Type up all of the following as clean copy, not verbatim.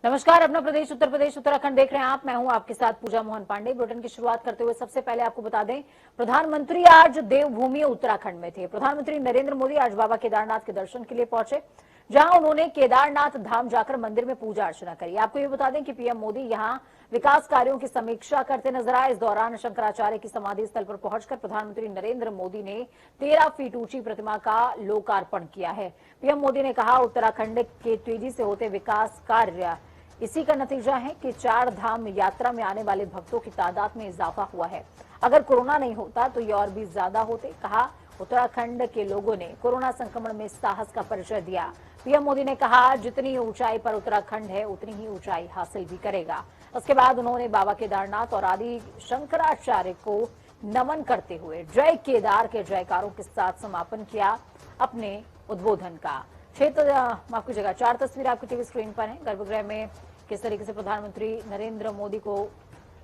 नमस्कार। अपना प्रदेश उत्तर प्रदेश उत्तराखंड देख रहे हैं आप। मैं हूं आपके साथ पूजा मोहन पांडे। बुलेटिन की शुरुआत करते हुए सबसे पहले आपको बता दें, प्रधानमंत्री आज देवभूमि उत्तराखंड में थे। प्रधानमंत्री नरेंद्र मोदी आज बाबा केदारनाथ के दर्शन के लिए पहुंचे, जहां उन्होंने केदारनाथ धाम जाकर मंदिर में पूजा अर्चना करी। आपको ये बता दें कि पीएम मोदी यहां विकास कार्यों की समीक्षा करते नजर आए। इस दौरान शंकराचार्य की समाधि स्थल पर पहुंचकर प्रधानमंत्री नरेंद्र मोदी ने 13 फीट ऊंची प्रतिमा का लोकार्पण किया है। पीएम मोदी ने कहा, उत्तराखंड के तेजी से होते विकास कार्य इसी का नतीजा है कि 4 धाम यात्रा में आने वाले भक्तों की तादाद में इजाफा हुआ है। अगर कोरोना नहीं होता तो ये और भी ज्यादा होते। कहा, उत्तराखंड के लोगों ने कोरोना संक्रमण में साहस का परिचय दिया। पीएम मोदी ने कहा, जितनी ऊंचाई पर उत्तराखंड है उतनी ही ऊंचाई हासिल भी करेगा। उसके बाद उन्होंने बाबा केदारनाथ और आदि शंकराचार्य को नमन करते हुए जय केदार के जयकारों के साथ समापन किया अपने उद्बोधन का। माफ कीजिएगा, 4 तस्वीर आपकी टीवी स्क्रीन पर है। गर्भगृह में किस तरीके से प्रधानमंत्री नरेंद्र मोदी को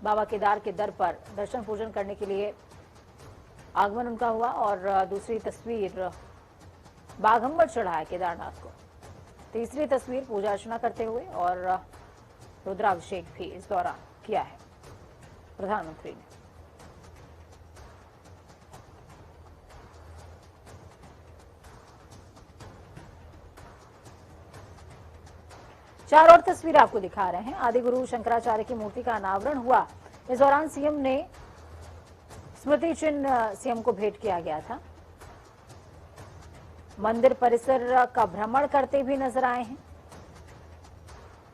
बाबा केदार के दर पर दर्शन पूजन करने के लिए आगमन उनका हुआ, और दूसरी तस्वीर बाघंबर चढ़ाया केदारनाथ को। तीसरी तस्वीर पूजा अर्चना करते हुए और रुद्राभिषेक भी इस दौरान किया है प्रधानमंत्री ने। चार और तस्वीर आपको दिखा रहे हैं। आदि गुरु शंकराचार्य की मूर्ति का अनावरण हुआ। इस दौरान सीएम ने स्मृति चिन्ह सीएम को भेंट किया गया था। मंदिर परिसर का भ्रमण करते भी नजर आए हैं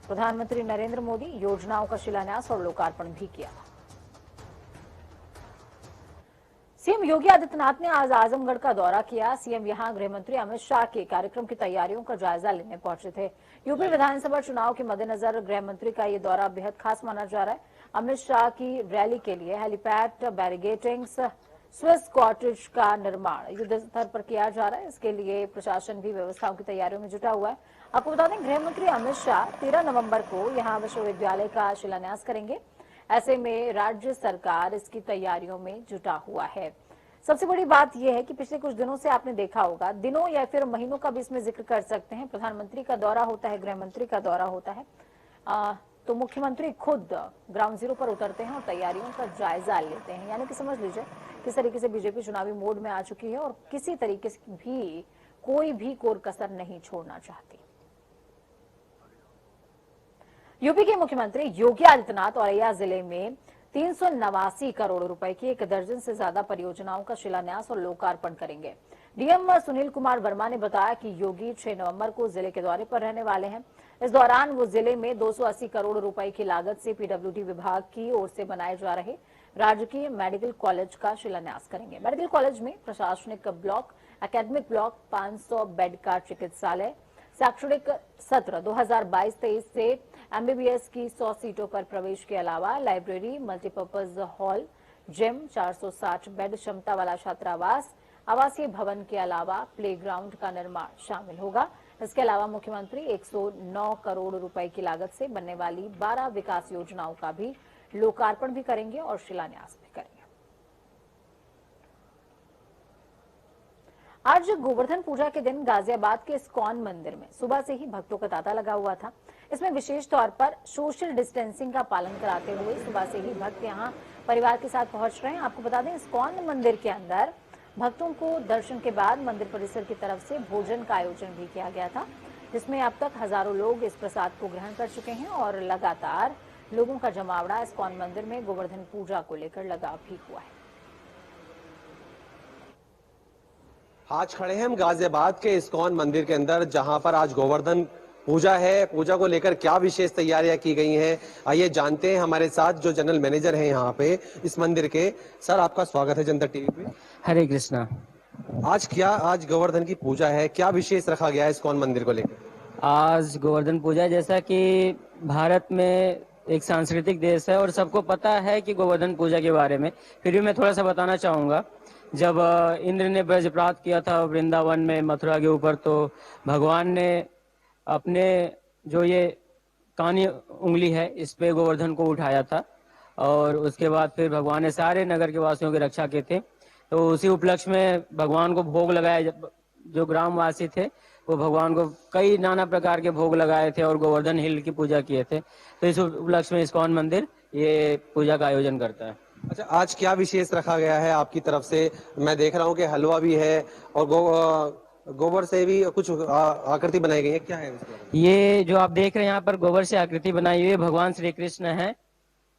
प्रधानमंत्री नरेंद्र मोदी। योजनाओं का शिलान्यास और लोकार्पण भी किया। सीएम योगी आदित्यनाथ ने आज आजमगढ़ का दौरा किया। सीएम यहां गृहमंत्री अमित शाह के कार्यक्रम की तैयारियों का जायजा लेने पहुंचे थे। यूपी विधानसभा चुनाव के मद्देनजर गृहमंत्री का ये दौरा बेहद खास माना जा रहा है। अमित शाह की रैली के लिए हेलीपैड, बैरिगेटिंग्स, स्विस कॉटेज का निर्माण युद्ध स्तर पर किया जा रहा है। इसके लिए प्रशासन भी व्यवस्थाओं की तैयारियों में जुटा हुआ है। आपको बता दें, गृहमंत्री अमित शाह 13 नवंबर को यहां विश्वविद्यालय का शिलान्यास करेंगे। ऐसे में राज्य सरकार इसकी तैयारियों में जुटा हुआ है। सबसे बड़ी बात यह है कि पिछले कुछ दिनों से आपने देखा होगा, दिनों या फिर महीनों का भी इसमें जिक्र कर सकते हैं। प्रधानमंत्री का दौरा होता है, गृहमंत्री का दौरा होता है, तो मुख्यमंत्री खुद ग्राउंड जीरो पर उतरते हैं और तैयारियों का जायजा लेते हैं। यानी कि समझ लीजिए किस तरीके से बीजेपी चुनावी मोड में आ चुकी है और किसी तरीके से भी कोई भी कोर कसर नहीं छोड़ना चाहती। यूपी के मुख्यमंत्री योगी आदित्यनाथ औरैया जिले में 389 करोड़ रुपए की 1 दर्जन से ज्यादा परियोजनाओं का शिलान्यास और लोकार्पण करेंगे। डीएम सुनील कुमार वर्मा ने बताया कि योगी 6 नवंबर को जिले के दौरे पर रहने वाले हैं। इस दौरान वो जिले में 280 करोड़ रुपए की लागत से पीडब्ल्यूडी विभाग की ओर से बनाए जा रहे राजकीय मेडिकल कॉलेज का शिलान्यास करेंगे। मेडिकल कॉलेज में प्रशासनिक ब्लॉक, एकेडमिक ब्लॉक, 500 बेड का चिकित्सालय, शैक्षणिक सत्र 2022-23 से एमबीबीएस की 100 सीटों पर प्रवेश के अलावा library, multipurpose hall, gym, 460 bed क्षमता वाला छात्रावास, आवासीय भवन के अलावा प्लेग्राउंड का निर्माण शामिल होगा। इसके अलावा मुख्यमंत्री 109 करोड़ रुपए की लागत से बनने वाली 12 विकास योजनाओं का भी लोकार्पण भी करेंगे और शिलान्यास भी करेंगे। आज गोवर्धन पूजा के दिन गाजियाबाद के इस्कॉन मंदिर में सुबह से ही भक्तों का तांता लगा हुआ था। इसमें विशेष तौर पर सोशल डिस्टेंसिंग का पालन कराते हुए सुबह से ही भक्त यहां परिवार के साथ पहुंच रहे हैं। आपको बता दें, इस्कॉन मंदिर के अंदर भक्तों को दर्शन के बाद मंदिर परिसर की तरफ से भोजन का आयोजन भी किया गया था, जिसमें अब तक हजारों लोग इस प्रसाद को ग्रहण कर चुके हैं और लगातार लोगों का जमावड़ा इस्कॉन मंदिर में गोवर्धन पूजा को लेकर लगा भी हुआ है। आज खड़े हैं हम गाजियाबाद के इस्कॉन मंदिर के अंदर, जहां पर आज गोवर्धन पूजा है। पूजा को लेकर क्या विशेष तैयारियां की गई हैं, आइए जानते हैं। हमारे साथ जो जनरल मैनेजर हैं यहाँ पे इस मंदिर के। सर, आपका स्वागत है जनता टीवी पे। हरे कृष्णा। आज गोवर्धन की पूजा है, क्या विशेष रखा गया है इस्कॉन मंदिर को लेकर? आज गोवर्धन पूजा, जैसा कि भारत में एक सांस्कृतिक देश है और सबको पता है कि गोवर्धन पूजा के बारे में, फिर भी मैं थोड़ा सा बताना चाहूँगा। जब इंद्र ने ब्रज प्राप्त किया था वृंदावन में, मथुरा के ऊपर, तो भगवान ने अपने जो ये कानी उंगली है इस पे गोवर्धन को उठाया था और उसके बाद फिर भगवान ने सारे नगर के वासियों की रक्षा की थी। तो उसी उपलक्ष्य में भगवान को भोग लगाया। जो ग्रामवासी थे वो भगवान को कई नाना प्रकार के भोग लगाए थे और गोवर्धन हिल की पूजा किए थे। तो इस उपलक्ष्य में इस्कॉन मंदिर ये पूजा का आयोजन करता है। अच्छा, आज क्या विशेष रखा गया है आपकी तरफ से? मैं देख रहा हूँ कि हलवा भी है और गोबर से भी कुछ आकृति बनाई गई है, क्या है इसके बारे में? ये जो आप देख रहे हैं यहाँ पर गोबर से आकृति बनाई हुई है, भगवान श्री कृष्ण है।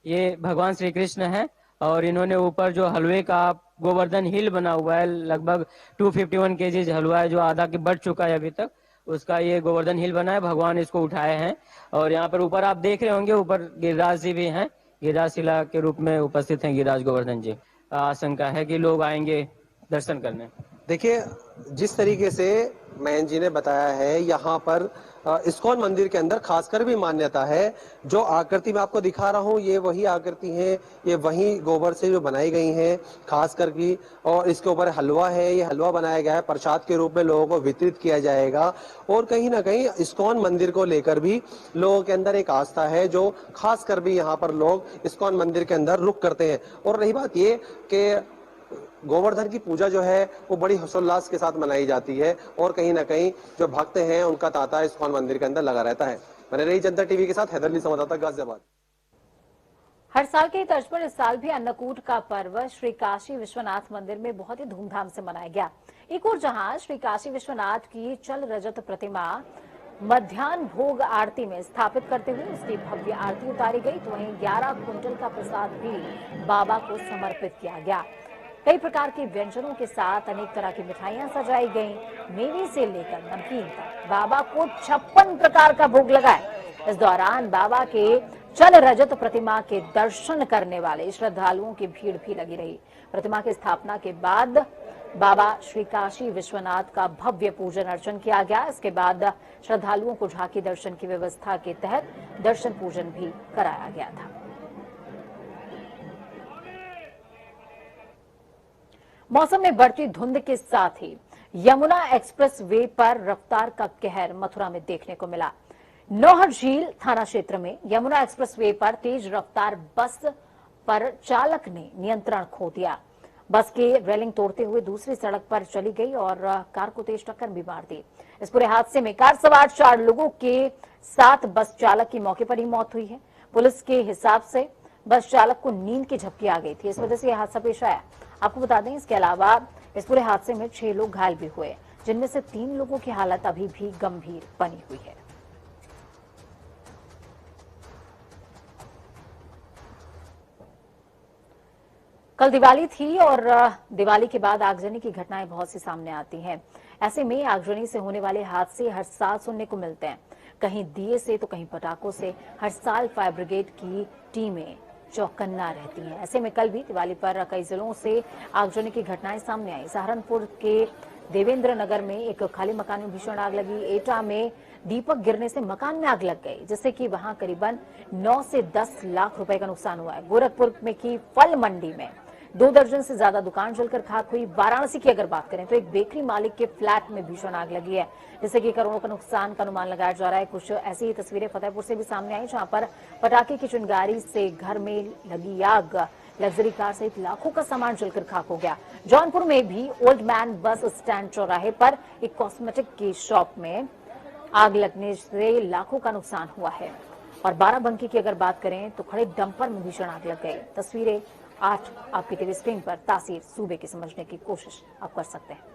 ये भगवान श्री कृष्ण है और इन्होंने ऊपर जो हलवे का गोवर्धन हिल बना हुआ है, लगभग 251 केजी हलवा है जो आधा के बढ़ चुका है अभी तक, उसका ये गोवर्धन हिल बना है। भगवान इसको उठाए हैं और यहाँ पर ऊपर आप देख रहे होंगे ऊपर गिरिराज जी भी हैं, गिरिराज शिला के रूप में उपस्थित हैं गिरिराज गोवर्धन जी। आशंका है कि लोग आएंगे दर्शन करने। देखिए, जिस तरीके से मयंक जी ने बताया है, यहाँ पर इस्कॉन मंदिर के अंदर खासकर भी मान्यता है। जो आकृति मैं आपको दिखा रहा हूँ ये वही आकृति है, ये वही गोबर से जो बनाई गई है खासकर की, और इसके ऊपर हलवा है। ये हलवा बनाया गया है, प्रसाद के रूप में लोगों को वितरित किया जाएगा। और कहीं ना कहीं इस्कॉन मंदिर को लेकर भी लोगों के अंदर एक आस्था है, जो खासकर भी यहाँ पर लोग इस्कॉन मंदिर के अंदर रुक करते हैं। और रही बात ये कि गोवर्धन की पूजा जो है वो बड़ी हर्षोल्लास के साथ मनाई जाती है और कहीं ना कहीं जो भक्त हैं उनका तांता इस्कॉन मंदिर के अंदर लगा रहता है। बने रही जनता टीवी के साथ, हैदरली संवाददाता, गाजियाबाद। हर साल के तर्ज पर इस साल भी अन्नकूट का पर्व श्री काशी विश्वनाथ मंदिर में बहुत ही धूमधाम से मनाया गया। एक और जहां श्री काशी विश्वनाथ की चल रजत प्रतिमा मध्याह्न भोग आरती में स्थापित करते हुए उसकी भव्य आरती उतारी गई, तो वहीं 11 क्विंटल का प्रसाद भी बाबा को समर्पित किया गया। कई प्रकार के व्यंजनों के साथ अनेक तरह की मिठाइयां सजाई गईं, मेवे से लेकर नमकीन तक बाबा को 56 प्रकार का भोग लगाए। इस दौरान बाबा के चल रजत प्रतिमा के दर्शन करने वाले श्रद्धालुओं की भीड़ भी लगी रही। प्रतिमा की स्थापना के बाद बाबा श्री काशी विश्वनाथ का भव्य पूजन अर्चन किया गया। इसके बाद श्रद्धालुओं को झांकी दर्शन की व्यवस्था के तहत दर्शन पूजन भी कराया गया था। मौसम में बढ़ती धुंध के साथ ही यमुना एक्सप्रेस वे पर रफ्तार का कहर मथुरा में देखने को मिला। नौहर झील थाना क्षेत्र में यमुना एक्सप्रेस वे पर तेज रफ्तार बस पर चालक ने नियंत्रण खो दिया। बस की रेलिंग तोड़ते हुए दूसरी सड़क पर चली गई और कार को तेज टक्कर भी मार दी। इस पूरे हादसे में कार सवार 4 लोगों के साथ बस चालक की मौके पर ही मौत हुई है। पुलिस के हिसाब से बस चालक को नींद की झपकी आ गई थी, इस वजह से यह हादसा पेश आया। आपको बता दें, इसके अलावा इस पूरे हादसे में 6 लोग घायल भी हुए, जिनमें से 3 लोगों की हालत अभी भी गंभीर बनी हुई है। कल दिवाली थी और दिवाली के बाद आगजनी की घटनाएं बहुत सी सामने आती हैं। ऐसे में आगजनी से होने वाले हादसे हर साल सुनने को मिलते हैं, कहीं दिए से तो कहीं पटाखों से। हर साल फायर ब्रिगेड की टीमें चौकन्ना रहती हैं। ऐसे में कल भी दिवाली पर कई जिलों से आगजनी की घटनाएं सामने आई। सहारनपुर के देवेंद्र नगर में एक खाली मकान में भीषण आग लगी। एटा में दीपक गिरने से मकान में आग लग गई, जिससे कि वहां करीबन 9 से 10 लाख रुपए का नुकसान हुआ है। गोरखपुर में की फल मंडी में 2 दर्जन से ज्यादा दुकान जलकर खाक हुई। वाराणसी की अगर बात करें तो एक बेकरी मालिक के फ्लैट में भीषण आग लगी है, जिससे कि करोड़ों का नुकसान का अनुमान लगाया जा रहा है। कुछ ऐसी ही तस्वीरें फतेहपुर से भी सामने आई, जहां पर पटाखे की चिंगारी से घर में लगी आग, लग्जरी कार सहित लाखों का सामान जलकर खाक हो गया। जौनपुर में भी ओल्ड मैन बस स्टैंड चौराहे पर एक कॉस्मेटिक की शॉप में आग लगने से लाखों का नुकसान हुआ है। और बाराबंकी की अगर बात करें तो खड़े डंपर में भीषण आग लग गई। तस्वीरें 8 आपकी टीवी स्क्रीन पर, तासीर सूबे की समझने की कोशिश आप कर सकते हैं।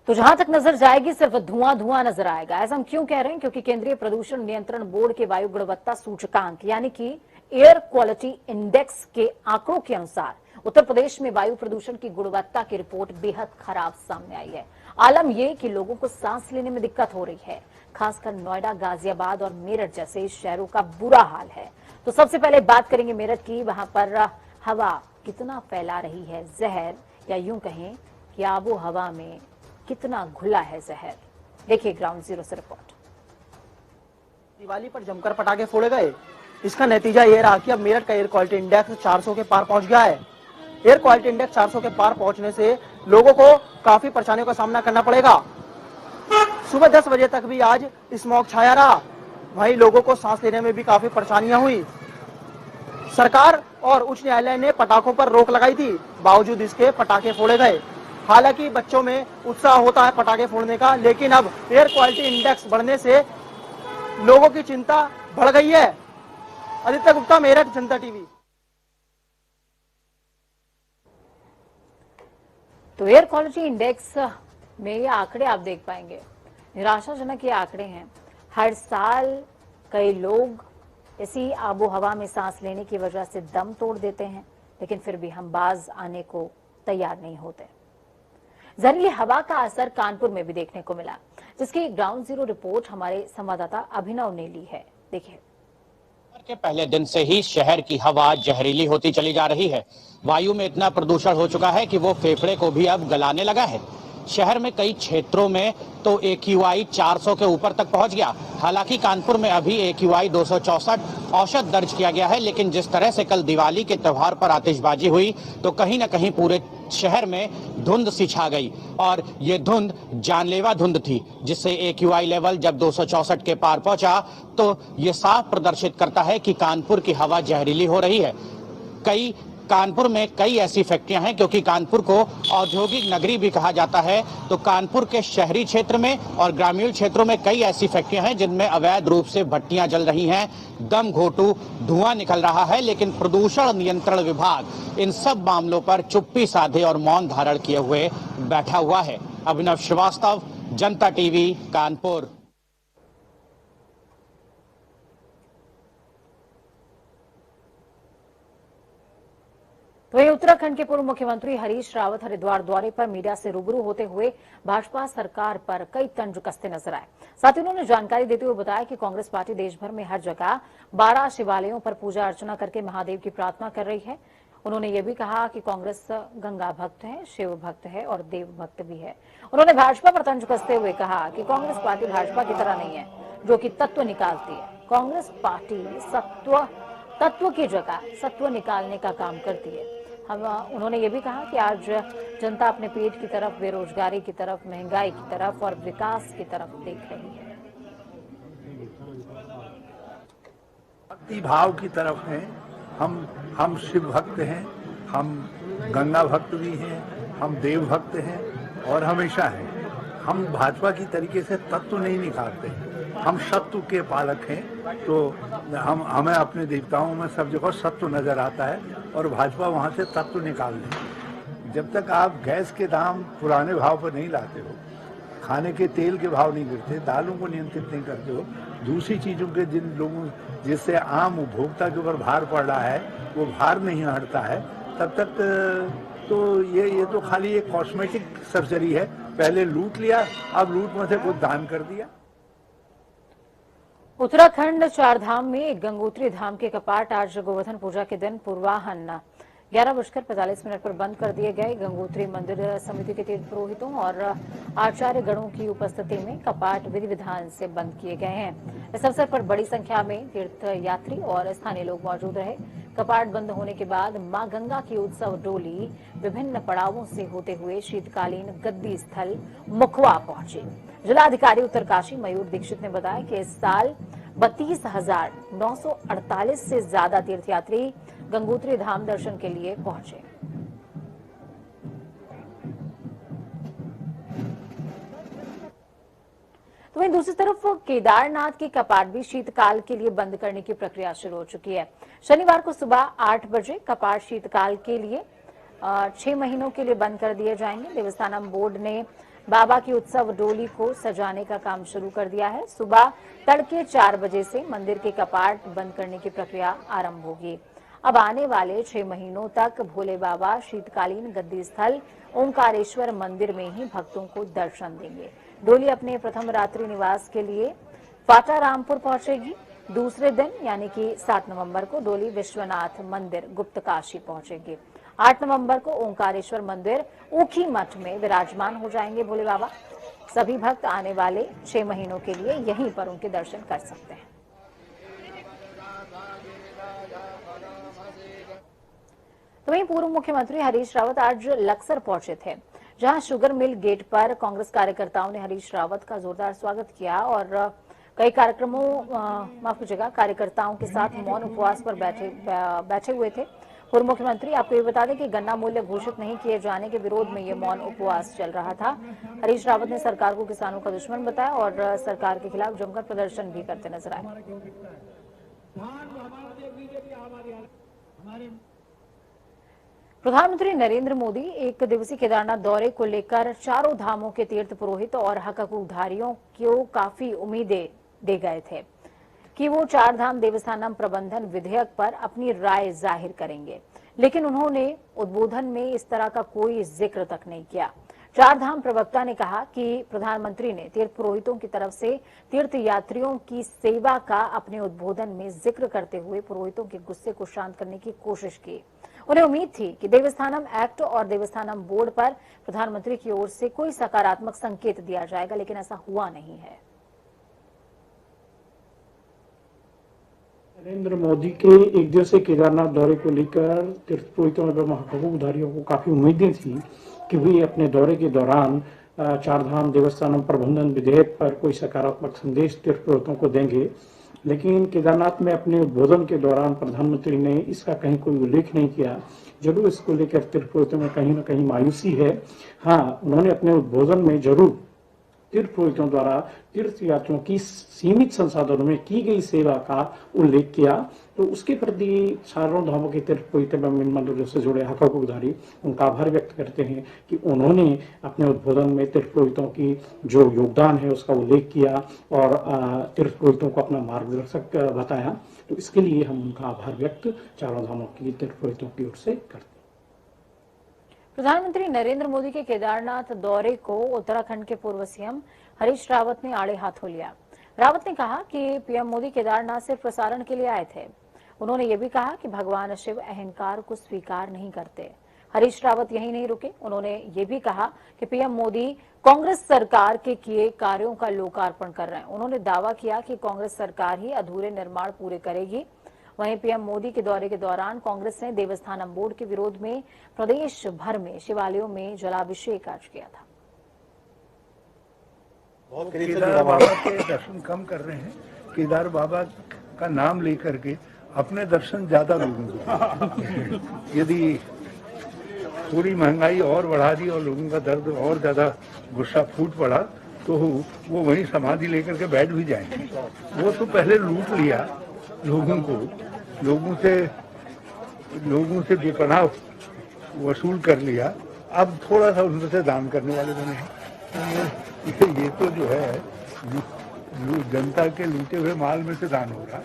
तो जहां तक नजर जाएगी सिर्फ धुआं धुआं नजर आएगा। ऐसा हम क्यों कह रहे हैं? क्योंकि केंद्रीय प्रदूषण नियंत्रण बोर्ड के वायु गुणवत्ता सूचकांक यानी कि एयर क्वालिटी इंडेक्स के आंकड़ों के अनुसार उत्तर प्रदेश में वायु प्रदूषण की गुणवत्ता की रिपोर्ट बेहद खराब सामने आई है। आलम यह कि लोगों को सांस लेने में दिक्कत हो रही है। खासकर नोएडा, गाजियाबाद और मेरठ जैसे शहरों का बुरा हाल है। तो सबसे पहले बात करेंगे मेरठ की। वहां पर हवा कितना फैला रही है जहर, या यूं कहें कि आबो हवा में कितना घुला है जहर। देखिए ग्राउंड जीरो से रिपोर्ट। दिवाली पर जमकर पटाखे फोड़े गए। इसका नतीजा ये रहा कि अब मेरठ का एयर क्वालिटी इंडेक्स 400 के पार पहुंच गया है। एयर क्वालिटी इंडेक्स 400 के पार पहुंचने से लोगों को काफी परेशानियों का सामना करना पड़ेगा। सुबह 10 बजे तक भी आज स्मॉग छाया रहा, वहीं लोगों को सांस लेने में भी काफी परेशानियां हुई। सरकार और उच्च न्यायालय ने पटाखों पर रोक लगाई थी, बावजूद इसके पटाखे फोड़े गए। हालांकि बच्चों में उत्साह होता है पटाखे फोड़ने का, लेकिन अब एयर क्वालिटी इंडेक्स बढ़ने से लोगों की चिंता बढ़ गई है। आदित्य गुप्ता, मेरठ, जनता टीवी। तो एयर क्वालिटी इंडेक्स में ये आंकड़े आप देख पाएंगे, निराशाजनक ये आंकड़े हैं। हर साल कई लोग इसी आबो हवा में सांस लेने की वजह से दम तोड़ देते हैं, लेकिन फिर भी हम बाज आने को तैयार नहीं होते। जहरीली हवा का असर कानपुर में भी देखने को मिला, जिसकी ग्राउंड जीरो रिपोर्ट हमारे संवाददाता अभिनव ने ली है। देखिए, के पहले दिन से ही शहर की हवा जहरीली होती चली जा रही है। वायु में इतना प्रदूषण हो चुका है कि वो फेफड़े को भी अब गलाने लगा है। शहर में कई क्षेत्रों में तो AQI 400 के ऊपर तक पहुंच गया। हालांकि कानपुर में अभी AQI 264 औसत दर्ज किया गया है, लेकिन जिस तरह से कल दिवाली के त्योहार पर आतिशबाजी हुई तो कहीं न कहीं पूरे शहर में धुंध सी छा गई और ये धुंध जानलेवा धुंध थी, जिससे AQI लेवल जब 264 के पार पहुंचा तो ये साफ प्रदर्शित करता है कि कानपुर की हवा जहरीली हो रही है। कानपुर में कई ऐसी फैक्ट्रियां हैं, क्योंकि कानपुर को औद्योगिक नगरी भी कहा जाता है, तो कानपुर के शहरी क्षेत्र में और ग्रामीण क्षेत्रों में कई ऐसी फैक्ट्रियां हैं जिनमें अवैध रूप से भट्टियां जल रही हैं, दम घोटू धुआं निकल रहा है। लेकिन प्रदूषण नियंत्रण विभाग इन सब मामलों पर चुप्पी साधे और मौन धारण किए हुए बैठा हुआ है। अभिनव श्रीवास्तव, जनता टीवी, कानपुर। वहीं उत्तराखंड के पूर्व मुख्यमंत्री हरीश रावत हरिद्वार दौरे पर मीडिया से रूबरू होते हुए भाजपा सरकार पर कई तंज कसते नजर आए। साथ ही उन्होंने जानकारी देते हुए बताया कि कांग्रेस पार्टी देश भर में हर जगह 12 शिवालयों पर पूजा अर्चना करके महादेव की प्रार्थना कर रही है। उन्होंने ये भी कहा कि कांग्रेस गंगा भक्त है, शिव भक्त है और देव भक्त भी है। उन्होंने भाजपा पर तंज कसते हुए कहा कि कांग्रेस पार्टी भाजपा की तरह नहीं है जो कि तत्व निकालती है। कांग्रेस पार्टी तत्व की जगह सत्व निकालने का काम करती है। उन्होंने ये भी कहा कि आज जनता अपने पेट की तरफ, बेरोजगारी की तरफ, महंगाई की तरफ और विकास की तरफ देख रही है। भक्ति भाव की तरफ हैं। हम शिव भक्त हैं, हम गंगा भक्त भी हैं, हम देव भक्त हैं और हमेशा हैं। हम भाजपा की तरीके से तत्व नहीं निकालते, हम सत्व के पालक हैं। तो हमें अपने देवताओं में सब जगह सत्व नजर आता है और भाजपा वहां से तत्व निकाल देती है। जब तक आप गैस के दाम पुराने भाव पर नहीं लाते हो, खाने के तेल के भाव नहीं गिरते, दालों को नियंत्रित नहीं करते हो, दूसरी चीजों के जिससे आम उपभोक्ता के ऊपर भार पड़ रहा है वो भार नहीं हटता है, तब तक तो ये तो खाली एक कॉस्मेटिक सर्जरी है। पहले लूट लिया, अब लूट में से कुछ दान कर दिया। उत्तराखंड चारधाम में गंगोत्री धाम के कपाट आज गोवर्धन पूजा के दिन पूर्वाहन 11:45 पर बंद कर दिए गए। गंगोत्री मंदिर समिति के तीर्थ पुरोहितों और आचार्य गणों की उपस्थिति में कपाट विधि विधान से बंद किए गए हैं। इस अवसर पर बड़ी संख्या में तीर्थ यात्री और स्थानीय लोग मौजूद रहे। कपाट बंद होने के बाद मां गंगा की उत्सव डोली विभिन्न पड़ावों से होते हुए शीतकालीन गद्दी स्थल मुखवा पहुंची। जिलाधिकारी उत्तरकाशी मयूर दीक्षित ने बताया कि इस साल 32,948 से ज्यादा तीर्थयात्री गंगोत्री धाम दर्शन के लिए पहुंचे। तो वहीं दूसरी तरफ केदारनाथ के कपाट भी शीतकाल के लिए बंद करने की प्रक्रिया शुरू हो चुकी है। शनिवार को सुबह 8 बजे कपाट शीतकाल के लिए 6 महीनों के लिए बंद कर दिए जाएंगे। देवस्थानम बोर्ड ने बाबा की उत्सव डोली को सजाने का काम शुरू कर दिया है। सुबह तड़के 4 बजे से मंदिर के कपाट बंद करने की प्रक्रिया आरंभ होगी। अब आने वाले 6 महीनों तक भोले बाबा शीतकालीन गद्दी स्थल ओंकारेश्वर मंदिर में ही भक्तों को दर्शन देंगे। डोली अपने प्रथम रात्रि निवास के लिए फाटा रामपुर पहुंचेगी। दूसरे दिन यानी कि 7 नवंबर को डोली विश्वनाथ मंदिर गुप्तकाशी पहुंचेगी। 8 नवंबर को ओंकारेश्वर मंदिर ऊखी मठ में विराजमान हो जाएंगे भोले बाबा। सभी भक्त आने वाले 6 महीनों के लिए यहीं पर उनके दर्शन कर सकते हैं। तो वहीं पूर्व मुख्यमंत्री हरीश रावत आज लक्सर पहुंचे थे, जहां शुगर मिल गेट पर कांग्रेस कार्यकर्ताओं ने हरीश रावत का जोरदार स्वागत किया और कई कार्यक्रमों कार्यकर्ताओं के साथ मौन उपवास पर बैठे हुए थे। पूर्व मुख्यमंत्री आपको ये बता दें कि गन्ना मूल्य घोषित नहीं किए जाने के विरोध में ये मौन उपवास चल रहा था। हरीश रावत ने सरकार को किसानों का दुश्मन बताया और सरकार के खिलाफ जमकर प्रदर्शन भी करते नजर आए। प्रधानमंत्री नरेंद्र मोदी एक दिवसीय केदारनाथ दौरे को लेकर चारों धामों के तीर्थ पुरोहित और हकूकधारियों को काफी उम्मीदें दे गए थे कि वो चार धाम देवस्थानम प्रबंधन विधेयक पर अपनी राय जाहिर करेंगे, लेकिन उन्होंने उद्बोधन में इस तरह का कोई जिक्र तक नहीं किया। चार धाम प्रवक्ता ने कहा कि प्रधानमंत्री ने तीर्थ पुरोहितों की तरफ से तीर्थ यात्रियों की सेवा का अपने उद्बोधन में जिक्र करते हुए पुरोहितों के गुस्से को शांत करने की कोशिश की। उन्हें उम्मीद थी कि देवस्थानम एक्ट और देवस्थानम बोर्ड पर प्रधानमंत्री की ओर से कोई सकारात्मक संकेत दिया जाएगा, लेकिन ऐसा हुआ नहीं है। नरेंद्र मोदी के एक दिवसीय केदारनाथ दौरे को लेकर तीर्थ पुरोहितों एवं हकूकधारियों को काफी उम्मीदें थी कि वे अपने दौरे के दौरान चार धाम देवस्थानम प्रबंधन विधेयक पर कोई सकारात्मक संदेश तीर्थ पुरोहितों को देंगे, लेकिन केदारनाथ में अपने उद्बोधन के दौरान प्रधानमंत्री ने इसका कहीं कोई उल्लेख नहीं किया। जरूर इसको लेकर तीर्थ पुरोहितों में कहीं न कहीं मायूसी है। हाँ, उन्होंने अपने उद्बोधन में जरूर तीर्थ पुरोहितों द्वारा तीर्थ यात्रियों की सीमित संसाधनों में की गई सेवा का उल्लेख किया, तो उसके प्रति चारों धामों के तीर्थ पुरोहित एवं इन मंदिरों से जुड़े हकूकधारी उनका आभार व्यक्त करते हैं कि उन्होंने अपने उद्बोधन में तीर्थ पुरोहितों की जो योगदान है उसका उल्लेख किया और तीर्थ पुरोहितों को अपना मार्गदर्शक बताया। तो इसके लिए हम उनका आभार व्यक्त चारों धामों की तीर्थ पुरोहितों की ओर से करते हैं। प्रधानमंत्री नरेंद्र मोदी के केदारनाथ दौरे को उत्तराखंड के पूर्व सीएम हरीश रावत ने आड़े हाथों लिया। रावत ने कहा कि पीएम मोदी केदारनाथ सिर्फ प्रसारण के लिए आए थे। उन्होंने ये भी कहा कि भगवान शिव अहंकार को स्वीकार नहीं करते। हरीश रावत यहीं नहीं रुके, उन्होंने ये भी कहा कि पीएम मोदी कांग्रेस सरकार के किए कार्यों का लोकार्पण कर रहे हैं। उन्होंने दावा किया कि कांग्रेस सरकार ही अधूरे निर्माण पूरे करेगी। वहीं पीएम मोदी के दौरे के दौरान कांग्रेस ने देवस्थानम बोर्ड के विरोध में प्रदेश भर में शिवालयों में जलाभिषेक आज किया था। केदार बाबा के दर्शन कम कर रहे हैं, केदार बाबा का नाम लेकर के अपने दर्शन ज्यादा लोगों को यदि थोड़ी महंगाई और बढ़ा दी और लोगों का दर्द और ज्यादा गुस्सा फूट पड़ा तो वो वहीं समाधि लेकर के बैठ भी जाएंगे। वो तो पहले लूट लिया लोगों को, लोगों से बेपनाह वसूल कर लिया, अब थोड़ा सा उनमें से दान करने वाले बने हैं। ये तो जो है जनता के लूटे हुए माल में से दान हो रहा।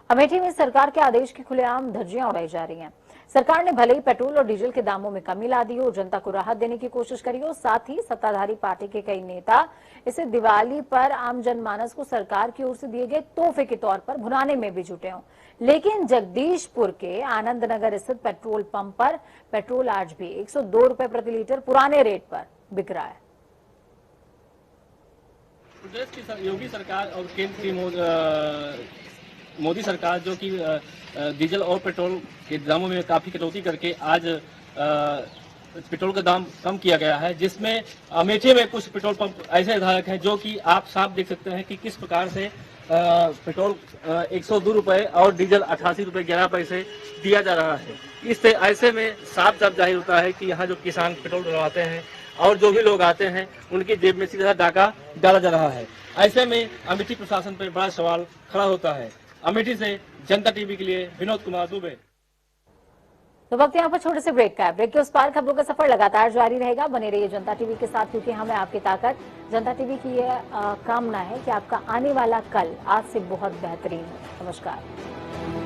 अमेठी में सरकार के आदेश की खुलेआम धज्जियां उड़ाई जा रही हैं। सरकार ने भले ही पेट्रोल और डीजल के दामों में कमी ला दी हो, जनता को राहत देने की कोशिश करी हो, साथ ही सत्ताधारी पार्टी के कई नेता इसे दिवाली पर आम जनमानस को सरकार की ओर से दिए गए तोहफे के तौर पर भुनाने में भी जुटे हों। लेकिन जगदीशपुर के आनंद नगर स्थित पेट्रोल पंप पर पेट्रोल आज भी 102 रुपए प्रति लीटर पुराने रेट पर बिक रहा है। प्रदेश की योगी सरकार और केंद्र की मोदी सरकार जो कि डीजल और पेट्रोल के दामों में काफी कटौती करके आज पेट्रोल का दाम कम किया गया है, जिसमें अमेठी में कुछ पेट्रोल पंप ऐसे धारक हैं जो कि आप साफ देख सकते हैं कि किस प्रकार से पेट्रोल 102 रुपए और डीजल 88 रुपए 11 पैसे दिया जा रहा है। इससे ऐसे में साफ साफ जाहिर होता है कि यहाँ जो किसान पेट्रोल डलवाते हैं और जो भी लोग आते हैं उनकी जेब में सीधा डाका डाला जा रहा है। ऐसे में अमेठी प्रशासन पर बड़ा सवाल खड़ा होता है। अमेठी से जनता टीवी के लिए विनोद कुमार दुबे। तो वक्त यहाँ पर छोटे से ब्रेक का है। ब्रेक के उस पार खबरों का सफर लगातार जारी रहेगा। बने रहिए जनता टीवी के साथ, क्योंकि हमें आपकी ताकत। जनता टीवी की यह कामना है कि आपका आने वाला कल आज से बहुत बेहतरीन हो। नमस्कार।